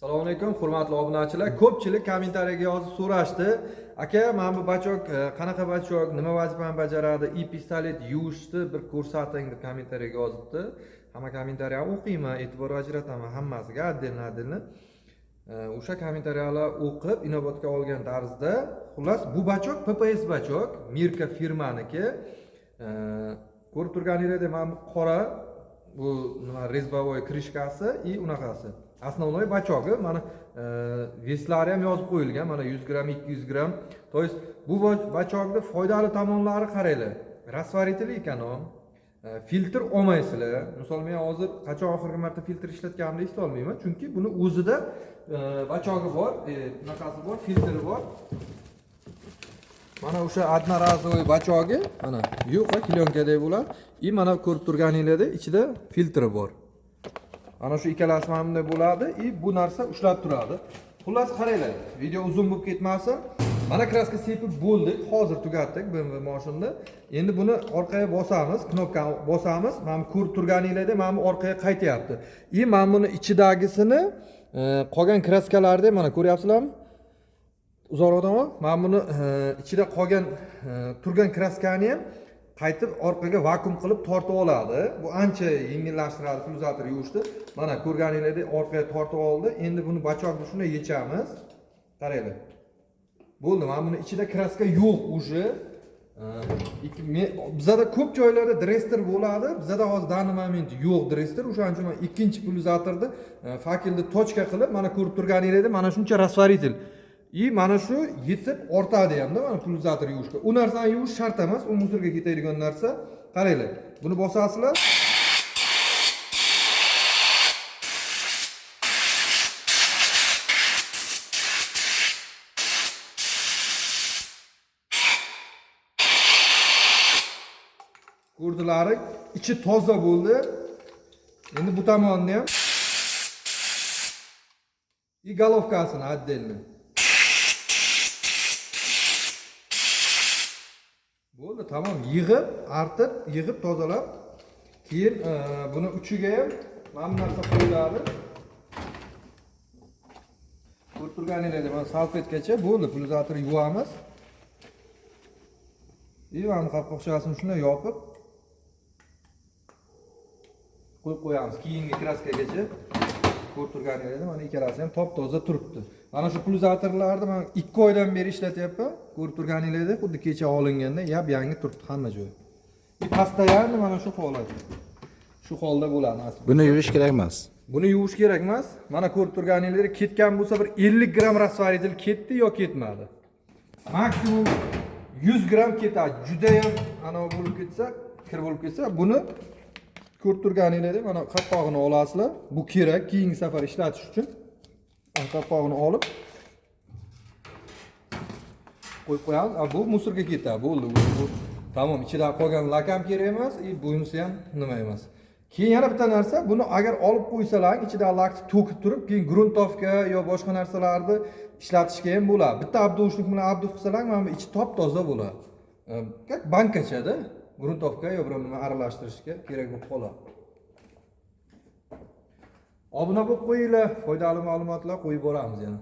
Assalomu alaykum, hurmatli obunachilar. Ko'pchilik kommentariyaga yozib so'rashdi. Aka, mana bu bachok qanaqa bachok, nima vazifani bajaradi, pistolet yuvishni bir ko'rsating deb kommentariyaga yozibdi. Hamma kommentariyani o'qiyman, e'tibor ajrataman hammasiga, addelni. O'sha kommentariyalar o'qib, inobatga olgan tarzda, xullas bu bachok PPS bachok, Mirka firmaniki. Ko'rib turganingizdek, mana bu qora bu nima rezbavoy krishkasi и unaqasi. Основной bachogi mana veslari ham yozib qo'yilgan, mana 100 gram, 200 gram. То есть bu bachogni foydali tomonlari qaranglar. Rasvaritli ekan u. Filtr olmaysizlar. Misol men hozir qachon oxirgi marta filtr ishlatganimni eslolmayman, chunki buni o'zida bachogi bor, bunaqasi bor, filtri bor. Mana o'sha одноразовый bachogi, mana yo'q, klyonkadek bo'ladi. И mana ko'rib turganingizdek, ichida filtri bor. Ana shu ikkalasi ham bunday bo'ladi и bu narsa ushlab turadi. Xullas qaranglar, video uzun bo'lib ketmasin. Mana kraska sepib bo'ldik, hozir tugatdik BMW mashinani. Endi buni orqaga bosamiz, knopkani bosamiz. Mana ko'rib turganingizdek, mana bu orqaga qaytyapti. И mana buni ichidagisini qolgan kraskalarni mana ko'ryapsizlarmi? Uzoqroqdanmi? Mana buni ichida qolgan turgan kraskani ham qaytib orqaga vakuum qilib tortib oladi. Bu ancha yengillashtiradi pulzator yuvishni. Mana ko'rganingizdek orqaga tortib oldi. Endi buni bachokni shunday yechamiz. Qaranglar. Bo'ldi, mana buni ichida kraska yo'q уже. Bizda ko'p joylarda drester bo'ladi. Bizda hozir данный moment yo'q drester. O'shaning uchun men ikkinchi pulzatorni fakelni tochka qilib, mana ko'rib turganingizdek, mana shuncha rasvaritel. И mana shu yetib ortadi hamda mana pulzator yuvishga. U narsani yuvish shart emas, u musorga ketadigan narsa. Qaranglar. Buni bosasizlar. Ko'rdinglar, ichi toza bo'ldi. Endi bu tomonni ham и головкасini отдельно. Bo'ldi, tamom, yig'ib tozalab, keyin buni uchiga ham mana bu narsa qo'yiladi. Ko'rib turganingizdek, mana salfetkacha bo'ldi, pulzator yuvamiz. Mana qopqoqchasini shunday yopib qo'yib qo'yamiz keyingi kraskagacha. Ko'rib turganingizdek, mana ikkalasi ham top-toza turibdi. Mana shu pulzatorlarni men 2 oydan beri ishlatyapman. Ko'rib turganingizdek, xuddi kecha olinganda yangi turibdi hamma joyi. Постоянно mana shu holat. Shu holda bo'ladi aslida. Buni yuvish kerak emas. Buni yuvish kerak emas. Mana ko'rib turganingizdek, ketgan bo'lsa bir 50 gram rasvaritel ketdi yo ketmadi. Maksimum 100 gram ketadi. Juda ham ana bo'lib ketsa, kir bo'lib ketsa, buni ko'rib turganingizdek, mana qopqog'ini olasizlar. Bu kerak keyingi safar ishlatish uchun. Qopqog'ini olib qo'yib qo'yamiz. Bu musorga ketadi, bo'ldi. Bu tamom, ichida qolgan lakam kerak emas, bunisi ham nima emas. Keyin yana bitta narsa, buni agar olib qo'ysalar, ichida lakni to'kib turib, keyin gruntovka yo boshqa narsalarni ishlatishga ham bo'ladi. Bitta abdushlik bilan abduh qilsalar, mana bu ichi top-toza bo'ladi. Как bankachada gruntovka yo biror nima aralashtirishga kerak bo'lib qoladi. Obuna bo'lib qo'yinglar, foydali ma'lumotlar qo'yib boramiz yana.